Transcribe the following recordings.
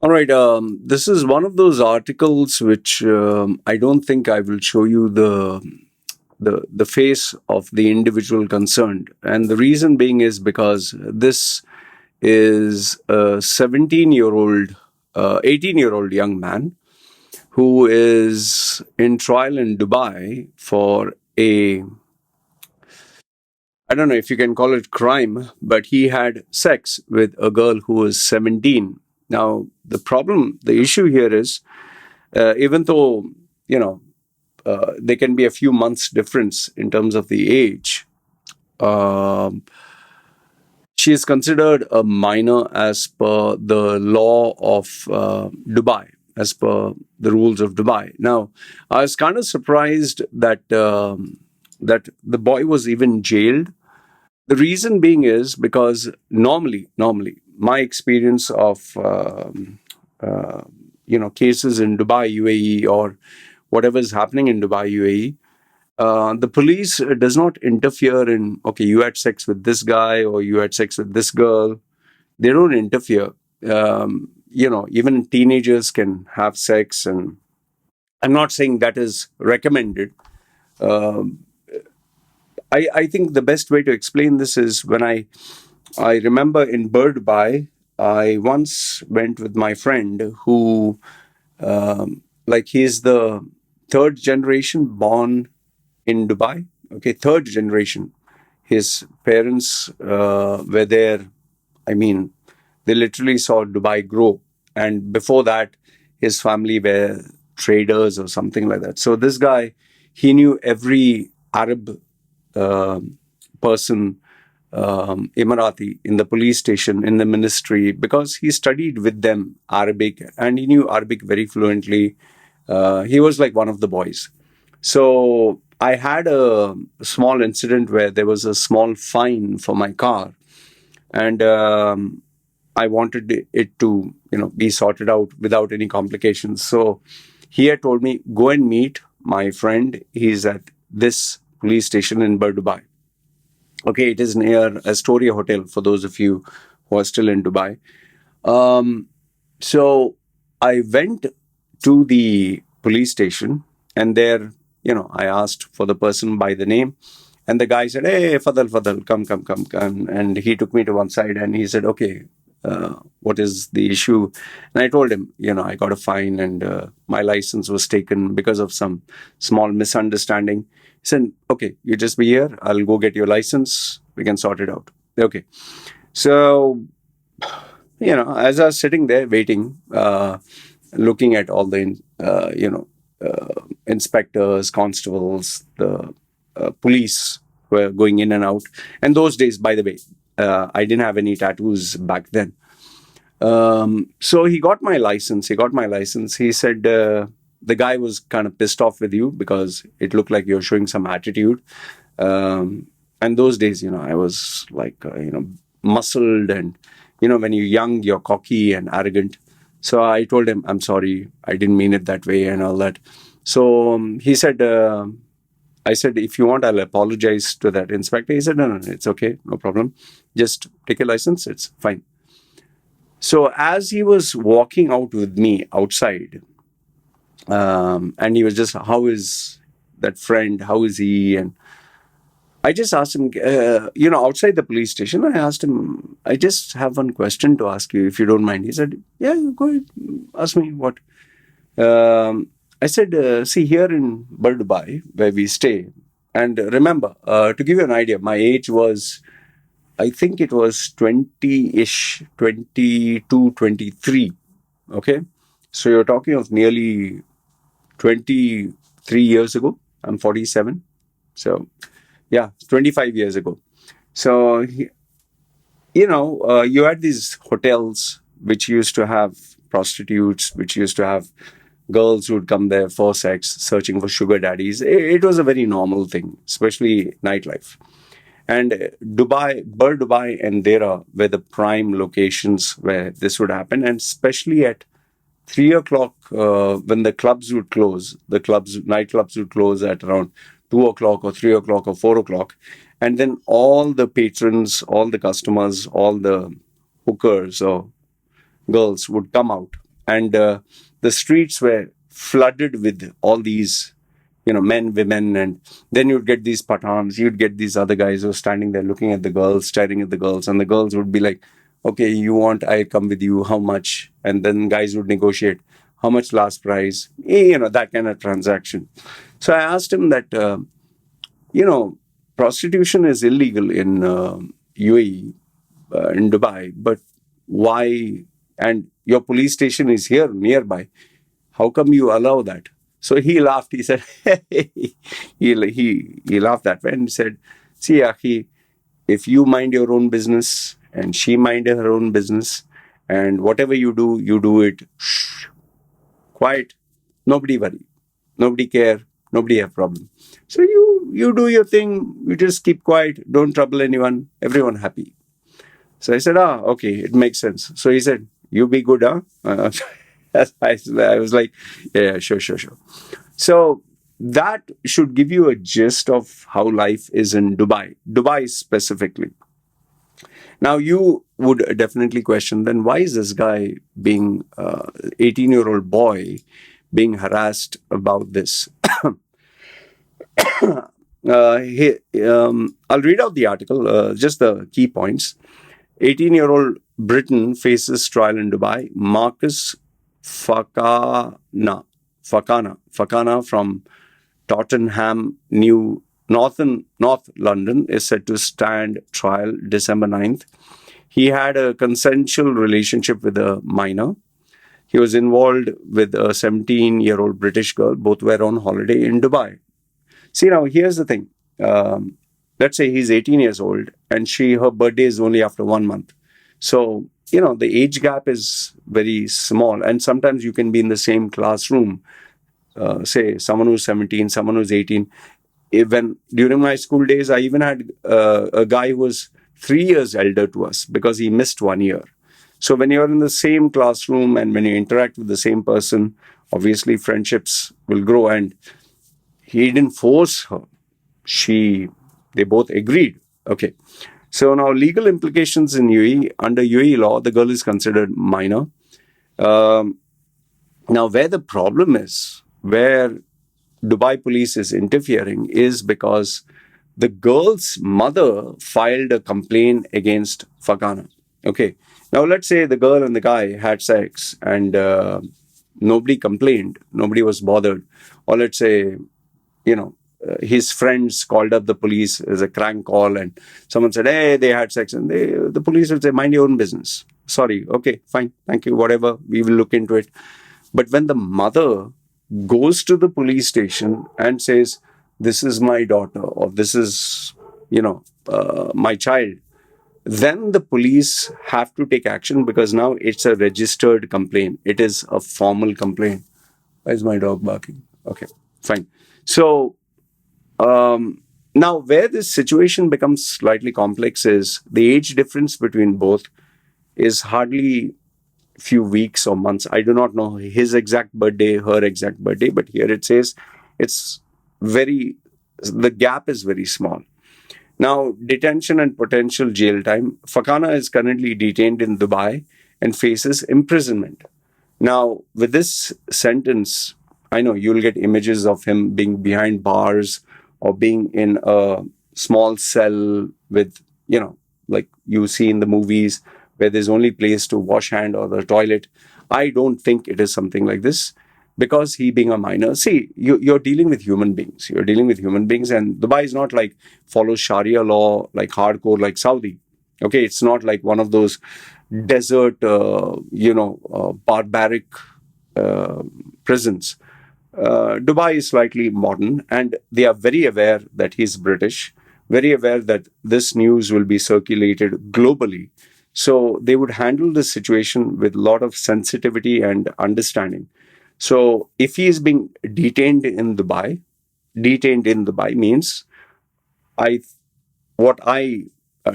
All right. This is one of those articles which I don't think I will show you the face of the individual concerned, and the reason being is because this is a 17-year-old, 18-year-old young man who is in trial in Dubai for a, I don't know if you can call it crime, but he had sex with a girl who was 17. Now, the issue here is, even though, you know, there can be a few months difference in terms of the age, um, she is considered a minor as per the law of Dubai, as per the rules of Dubai. Now, I was kind of surprised that the boy was even jailed. The reason being is because normally, my experience of uh, cases in Dubai, UAE, or whatever is happening in Dubai, UAE, the police does not interfere in, okay, you had sex with this guy or you had sex with this girl. They don't interfere. Even teenagers can have sex, and I'm not saying that is recommended. Um I think the best way to explain this is when I remember in Dubai, I once went with my friend who, like, he's the third generation born in Dubai. Okay, third generation. His parents were there. I mean, they literally saw Dubai grow. And before that, his family were traders or something like that. So this guy, he knew every Arab um person, Emirati, in the police station, in the ministry, because he studied with them Arabic and he knew Arabic very fluently. He was like one of the boys. So I had a small incident where there was a small fine for my car, and I wanted it to, be sorted out without any complications. So he had told me, go and meet my friend. He's at this police station in Dubai. Okay, it is near Astoria Hotel for those of you who are still in Dubai. Um, so I went to the police station, and there, I asked for the person by the name, and the guy said, "Hey, Fadal, Fadal, come," and he took me to one side and he said, "Okay, what is the issue?" And I told him, I got a fine and my license was taken because of some small misunderstanding. He said, "Okay, you just be here. I'll go get your license. We can sort it out." Okay, so as I was sitting there waiting, looking at all the, inspectors, constables, the police were going in and out. And those days, by the way, I didn't have any tattoos back then. So he got my license. He said, the guy was kind of pissed off with you because it looked like you're showing some attitude. And those days, I was like, muscled, and, when you're young, you're cocky and arrogant. So I told him, I'm sorry, I didn't mean it that way and all that. So he said, I said, if you want, I'll apologize to that inspector. He said, no, it's okay, no problem. Just take a license, it's fine. So as he was walking out with me outside, and he was just, how is that friend? How is he? And I just asked him, outside the police station, I asked him, I just have one question to ask you, if you don't mind. He said, yeah, go ahead, ask me what. I said, see, here in Dubai, where we stay, and remember, to give you an idea, my age was, I think it was 20-ish, 22, 23. Okay. So you're talking of nearly 23 years ago. I'm 47. So, yeah, 25 years ago. So, you had these hotels which used to have prostitutes, which used to have girls who would come there for sex, searching for sugar daddies. It was a very normal thing, especially nightlife. And Dubai and Dera were the prime locations where this would happen, and especially at 3 o'clock, when the clubs would close, nightclubs would close at around 2 o'clock or 3 o'clock or 4 o'clock, and then all the patrons, all the customers, all the hookers or girls would come out, and the streets were flooded with all these, men, women, and then you'd get these Pathans, you'd get these other guys who are standing there looking at the girls, staring at the girls, and the girls would be like, okay, you want, I come with you, how much? And then guys would negotiate, how much last price? That kind of transaction. So I asked him that, prostitution is illegal in UAE, in Dubai, but why? And your police station is here nearby. How come you allow that? So he laughed. He said, he laughed that way and said, see, Akhi, if you mind your own business and she mind her own business, and whatever you do it quiet, nobody worry, nobody care, nobody have problem. So you do your thing, you just keep quiet, don't trouble anyone, everyone happy. So I said, okay, it makes sense. So he said, you be good, huh? I was like, yeah, sure. So that should give you a gist of how life is in Dubai specifically. Now you would definitely question, then why is this guy being 18-year-old boy being harassed about this? I'll read out the article, just the key points. 18-year-old Briton faces trial in Dubai. Marcus Fakana from Tottenham, North London, is set to stand trial December 9th. He had a consensual relationship with a minor. He was involved with a 17-year-old British girl. Both were on holiday in Dubai. See, now, here's the thing. Let's say he's 18 years old and her birthday is only after 1 month. So, the age gap is very small. And sometimes you can be in the same classroom, say someone who's 17, someone who's 18. Even during my school days, I even had a guy who was 3 years elder to us because he missed 1 year. So when you're in the same classroom and when you interact with the same person, obviously friendships will grow. And he didn't force her. They both agreed. Okay. So now legal implications in UAE. Under UAE law, the girl is considered minor. Now where the problem is, where Dubai police is interfering, is because the girl's mother filed a complaint against Fakana. Okay. Now let's say the girl and the guy had sex and nobody complained, nobody was bothered. Or let's say, his friends called up the police as a crank call and someone said, hey, they had sex. And the police would say, mind your own business. Sorry. Okay, fine. Thank you. Whatever. We will look into it. But when the mother goes to the police station and says, this is my daughter or this is, my child, then the police have to take action because now it's a registered complaint. It is a formal complaint. Why is my dog barking? Okay, fine. So, now where this situation becomes slightly complex is the age difference between both is hardly few weeks or months. I do not know his exact birthday, her exact birthday, but here it says the gap is very small. Now, detention and potential jail time. Fakana is currently detained in Dubai and faces imprisonment. Now, with this sentence, I know you'll get images of him being behind bars or being in a small cell with, like you see in the movies where there's only place to wash hand or the toilet. I don't think it is something like this. Because he being a minor, see, you're dealing with human beings. You're dealing with human beings, and Dubai is not like follows Sharia law, like hardcore, like Saudi. Okay, it's not like one of those desert, barbaric prisons. Dubai is slightly modern, and they are very aware that he's British, very aware that this news will be circulated globally. So they would handle the situation with a lot of sensitivity and understanding. So if he is being detained in Dubai means what I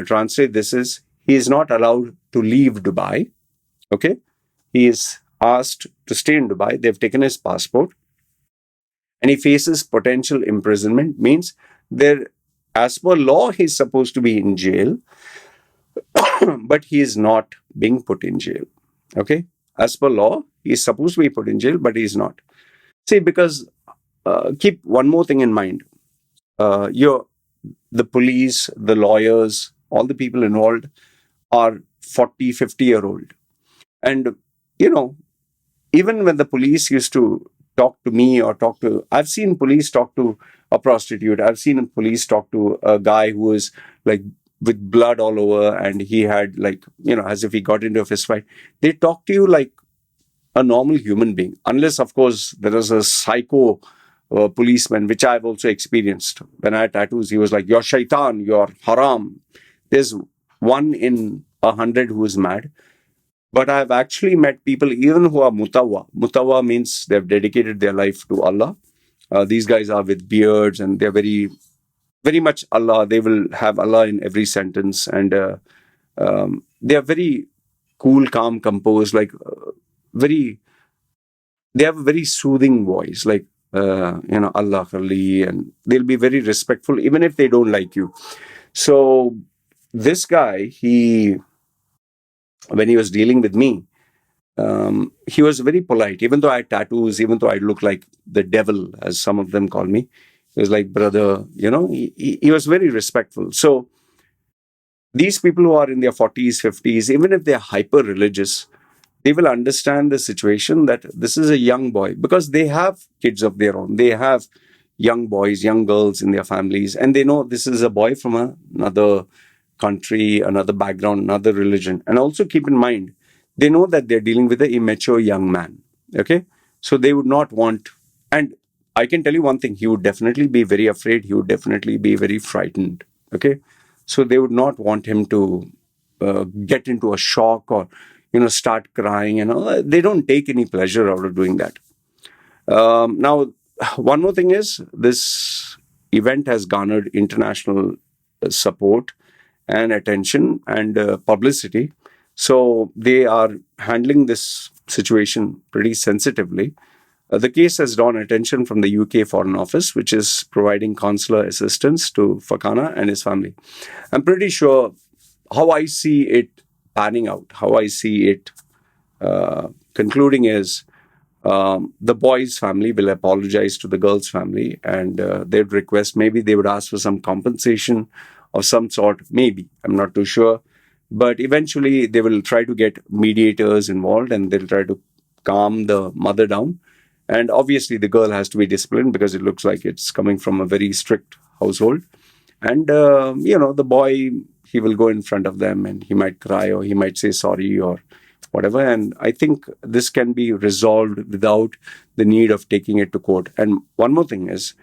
translate this is he is not allowed to leave Dubai. Okay. He is asked to stay in Dubai. They've taken his passport and he faces potential imprisonment, means as per law, he's supposed to be in jail, but he is not being put in jail. Okay. As per law, he's supposed to be put in jail, but he's not. See, because keep one more thing in mind. You're the police, the lawyers, all the people involved are 40, 50-year old. And, you know, even when the police used to talk to me or talk to, I've seen police talk to a prostitute. I've seen police talk to a guy who was like with blood all over and he had like, as if he got into a fist fight. They talk to you like a normal human being, unless, of course, there is a psycho policeman, which I've also experienced. When I had tattoos, he was like, "You're shaitan, you're haram." There's one in 100 who is mad. But I've actually met people even who are mutawa. Mutawa means they've dedicated their life to Allah. These guys are with beards and they're very, very much Allah. They will have Allah in every sentence. And they are very cool, calm, composed, like very, they have a very soothing voice, like, Allah Khalli, and they'll be very respectful, even if they don't like you. So this guy, when he was dealing with me, he was very polite, even though I had tattoos, even though I look like the devil, as some of them call me. He was like, brother, he was very respectful. So these people who are in their 40s, 50s, even if they're hyper religious, they will understand the situation that this is a young boy because they have kids of their own. They have young boys, young girls in their families, and they know this is a boy from another country, another background, another religion. And also keep in mind, they know that they're dealing with an immature young man. Okay? So they would not want, and I can tell you one thing, he would definitely be very afraid. He would definitely be very frightened. Okay? So they would not want him to get into a shock or, start crying and all. They don't take any pleasure out of doing that. Now, one more thing is this event has garnered international support and attention and publicity. So they are handling this situation pretty sensitively. The case has drawn attention from the UK Foreign Office, which is providing consular assistance to Fakana and his family. I'm pretty sure how I see it panning out, how I see it concluding is the boy's family will apologize to the girl's family and they'd request, maybe they would ask for some compensation of some sort, maybe, I'm not too sure. But eventually they will try to get mediators involved and they'll try to calm the mother down. And obviously the girl has to be disciplined because it looks like it's coming from a very strict household. And, the boy, he will go in front of them and he might cry or he might say sorry or whatever. And I think this can be resolved without the need of taking it to court. And one more thing is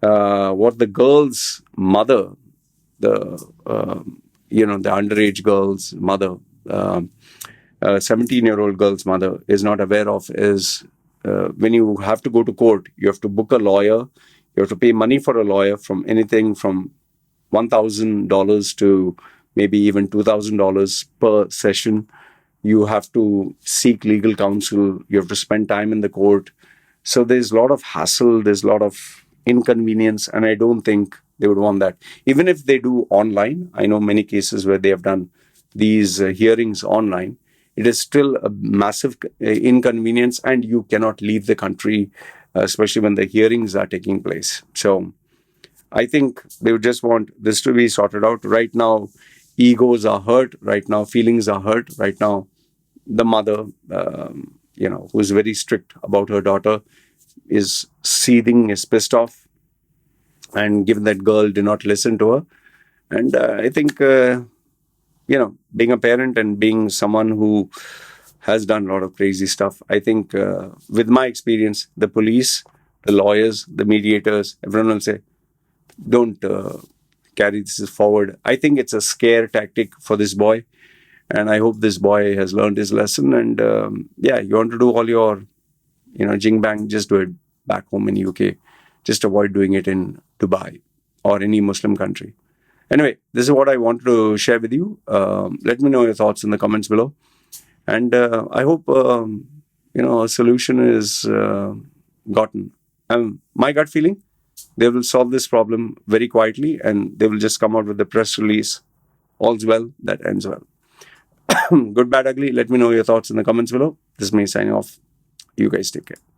what the girl's mother, the underage girl's mother, 17-year-old girl's mother is not aware of is when you have to go to court, you have to book a lawyer, you have to pay money for a lawyer from anything from $1,000 to maybe even $2,000 per session. You have to seek legal counsel. You have to spend time in the court. So there's a lot of hassle. There's a lot of inconvenience. And I don't think they would want that. Even if they do online, I know many cases where they have done these hearings online. It is still a massive inconvenience and you cannot leave the country, especially when the hearings are taking place. So I think they would just want this to be sorted out. Right now, egos are hurt. Right now, feelings are hurt. Right now, the mother, who is very strict about her daughter, is seething, is pissed off. And given that girl did not listen to her. And I think, being a parent and being someone who has done a lot of crazy stuff, I think with my experience, the police, the lawyers, the mediators, everyone will say, don't carry this forward. I think it's a scare tactic for this boy. And I hope this boy has learned his lesson. And you want to do all your, jing bang, just do it back home in UK. Just avoid doing it in Dubai or any Muslim country. Anyway, this is what I wanted to share with you. Let me know your thoughts in the comments below. And I hope, a solution is gotten. My gut feeling, they will solve this problem very quietly and they will just come out with the press release. All's well that ends well. Good, bad, ugly. Let me know your thoughts in the comments below. This is me signing off. You guys take care.